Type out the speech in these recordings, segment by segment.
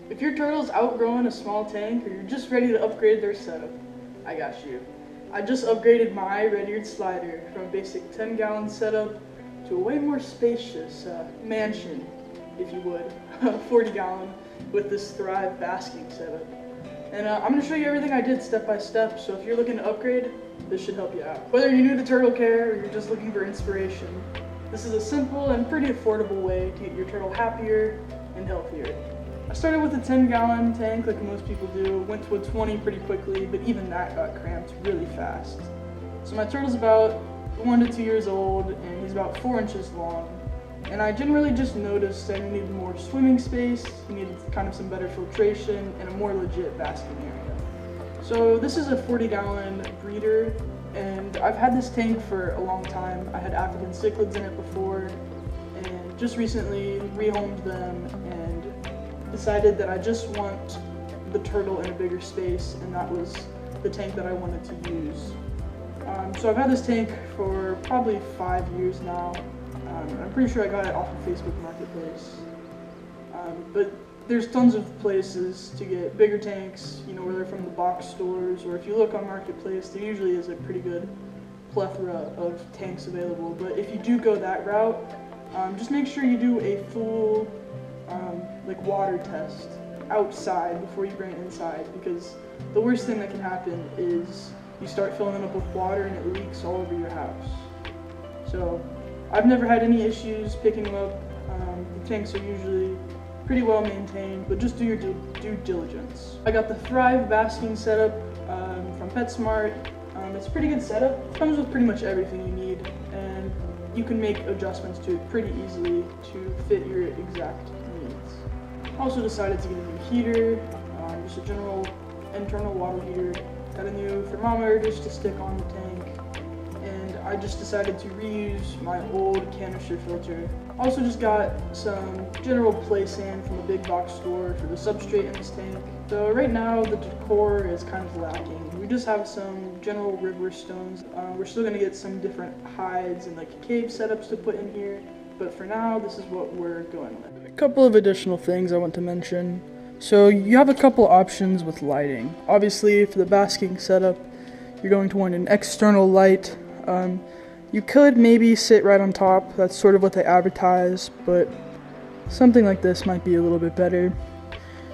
If your turtle's outgrowing a small tank or you're just ready to upgrade their setup, I got you. I just upgraded my red-eared slider from a basic 10-gallon setup to a way more spacious mansion, if you would, 40-gallon with this Thrive Basking setup. And I'm going to show you everything I did step by step, so if you're looking to upgrade, this should help you out. Whether you're new to turtle care or you're just looking for inspiration, this is a simple and pretty affordable way to get your turtle happier and healthier. I started with a 10-gallon tank like most people do, went to a 20 pretty quickly, but even that got cramped really fast. So my turtle's about 1 to 2 years old and he's about 4 inches long. And I generally just noticed that he needed more swimming space, he needed kind of some better filtration, and a more legit basking area. So this is a 40-gallon breeder, and I've had this tank for a long time. I had African cichlids in it before, and just recently rehomed them and decided that I just want the turtle in a bigger space, and that was the tank that I wanted to use. So I've had this tank for probably 5 years now. I'm pretty sure I got it off of Facebook Marketplace. But there's tons of places to get bigger tanks, you know, where they're from the box stores, or if you look on Marketplace, there usually is a pretty good plethora of tanks available. But if you do go that route, just make sure you do a full like water test outside before you bring it inside, because the worst thing that can happen is you start filling it up with water and it leaks all over your house. So I've never had any issues picking them up. The tanks are usually pretty well maintained, but just do your due diligence. I got the Thrive Basking setup from PetSmart. It's a pretty good setup. It comes with pretty much everything you need, and you can make adjustments to it pretty easily to fit your exact needs. I also decided to get a new heater, just a general internal water heater. Got a new thermometer just to stick on the tank, and I just decided to reuse my old canister filter. Also just got some general play sand from a big box store for the substrate in this tank. So right now the decor is kind of lacking. We just have some general river stones. We're still going to get some different hides and like cave setups to put in here, but for now this is what we're going with. A couple of additional things I want to mention. So you have a couple options with lighting. Obviously for the basking setup, you're going to want an external light. You could maybe sit right on top, that's sort of what they advertise, but something like this might be a little bit better.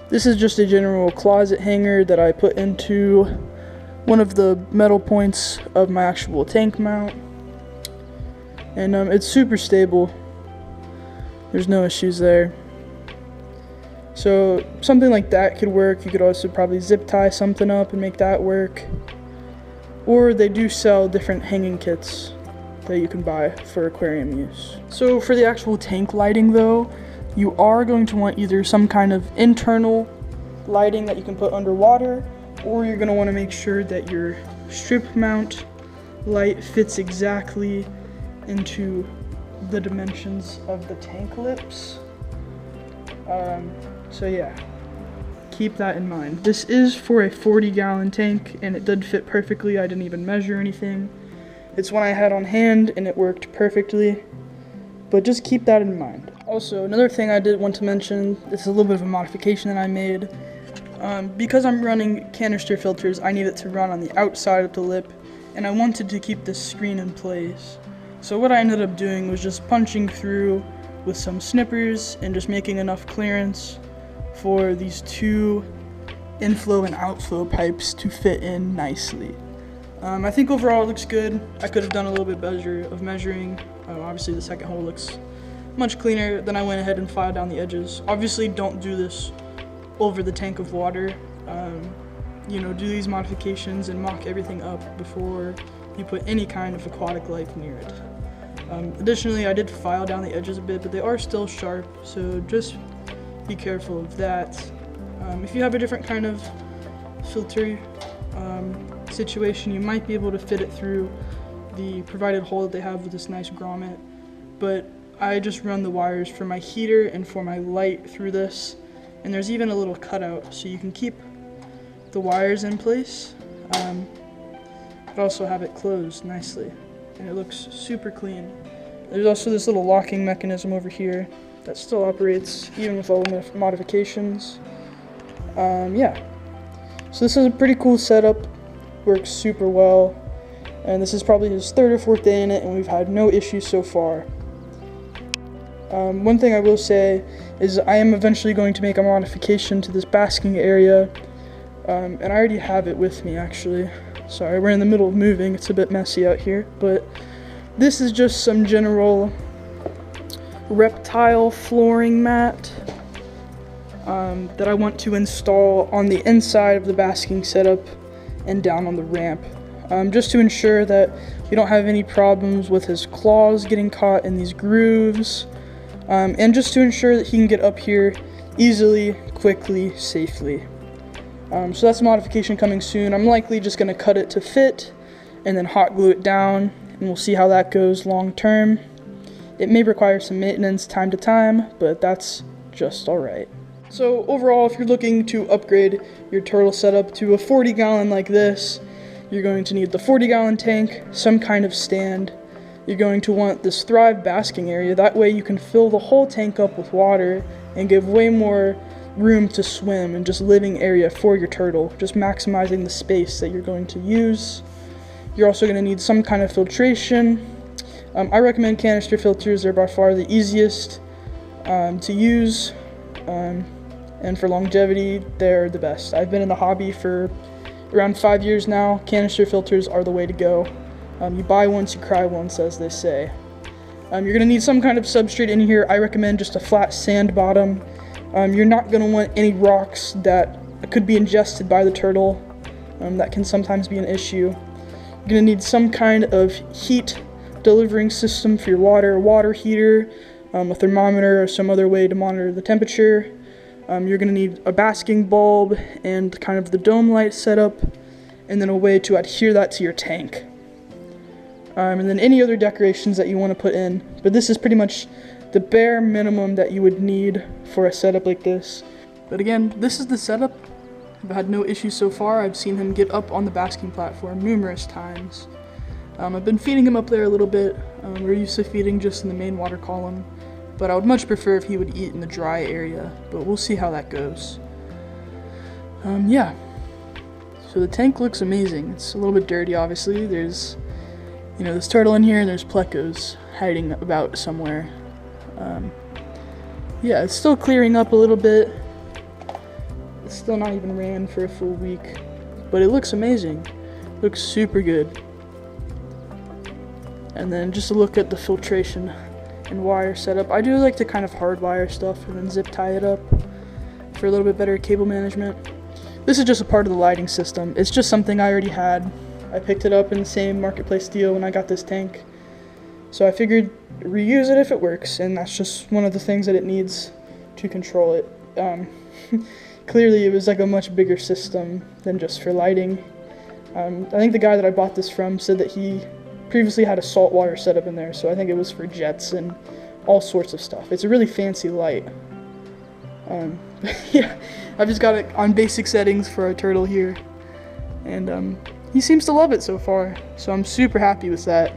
This is just a general closet hanger that I put into one of the metal points of my actual tank mount, and it's super stable. There's no issues there. So something like that could work. You could also probably zip tie something up and make that work. Or they do sell different hanging kits that you can buy for aquarium use. So for the actual tank lighting though, you are going to want either some kind of internal lighting that you can put underwater, or you're going to want to make sure that your strip mount light fits exactly into the dimensions of the tank lips. So yeah, keep that in mind. This is for a 40-gallon tank, and it did fit perfectly. I didn't even measure anything. It's one I had on hand, and it worked perfectly. But just keep that in mind. Also, another thing I did want to mention, this is a little bit of a modification that I made. Because I'm running canister filters, I need it to run on the outside of the lip, and I wanted to keep this screen in place. So what I ended up doing was just punching through with some snippers and just making enough clearance for these two inflow and outflow pipes to fit in nicely. I think overall it looks good. I could have done a little bit better of measuring. Obviously the second hole looks much cleaner. Then I went ahead and filed down the edges. Obviously don't do this over the tank of water. Do these modifications and mock everything up before you put any kind of aquatic life near it. Additionally, I did file down the edges a bit, but they are still sharp, so just be careful of that. If you have a different kind of filter situation, you might be able to fit it through the provided hole that they have with this nice grommet, but I just run the wires for my heater and for my light through this, and there's even a little cutout so you can keep the wires in place, but also have it closed nicely, and it looks super clean. There's also this little locking mechanism over here that still operates even with all the modifications. Yeah. So this is a pretty cool setup. Works super well. And this is probably his 3rd or 4th day in it, and we've had no issues so far. One thing I will say is I am eventually going to make a modification to this basking area, and I already have it with me actually. Sorry, we're in the middle of moving, it's a bit messy out here, but this is just some general reptile flooring mat that I want to install on the inside of the basking setup and down on the ramp, just to ensure that we don't have any problems with his claws getting caught in these grooves, and just to ensure that he can get up here easily, quickly, safely. So that's a modification coming soon. I'm likely just going to cut it to fit and then hot glue it down, and we'll see how that goes long term. It may require some maintenance time to time, but that's just alright. So overall, if you're looking to upgrade your turtle setup to a 40-gallon like this, you're going to need the 40-gallon tank, some kind of stand. You're going to want this Thrive basking area. That way you can fill the whole tank up with water and give way more room to swim and just living area for your turtle, just maximizing the space that you're going to use. You're also going to need some kind of filtration. I recommend canister filters. They're by far the easiest to use, and for longevity, they're the best. I've been in the hobby for around 5 years now. Canister filters are the way to go. You buy once, you cry once, as they say. You're going to need some kind of substrate in here. I recommend just a flat sand bottom. You're not going to want any rocks that could be ingested by the turtle. That can sometimes be an issue. You're going to need some kind of heat delivering system for your water, a water heater, a thermometer, or some other way to monitor the temperature. You're going to need a basking bulb and kind of the dome light setup, and then a way to adhere that to your tank. And then any other decorations that you want to put in. But this is pretty much the bare minimum that you would need for a setup like this. But again, this is the setup. I've had no issues so far. I've seen him get up on the basking platform numerous times. I've been feeding him up there a little bit. We're used to feeding just in the main water column, but I would much prefer if he would eat in the dry area, but we'll see how that goes. Yeah. So the tank looks amazing. It's a little bit dirty, obviously. There's, this turtle in here, and there's plecos hiding about somewhere. Yeah, it's still clearing up a little bit. It's still not even ran for a full week, but it looks amazing. Looks super good. And then just a look at the filtration and wire setup. I do like to kind of hardwire stuff and then zip tie it up for a little bit better cable management. This is just a part of the lighting system. It's just something I already had. I picked it up in the same marketplace deal when I got this tank. So I figured reuse it if it works, and that's just one of the things that it needs to control it. Clearly it was like a much bigger system than just for lighting. I think the guy that I bought this from said that he previously had a saltwater setup in there, so I think it was for jets and all sorts of stuff. It's a really fancy light. Yeah, I've just got it on basic settings for our turtle here, and he seems to love it so far, so I'm super happy with that.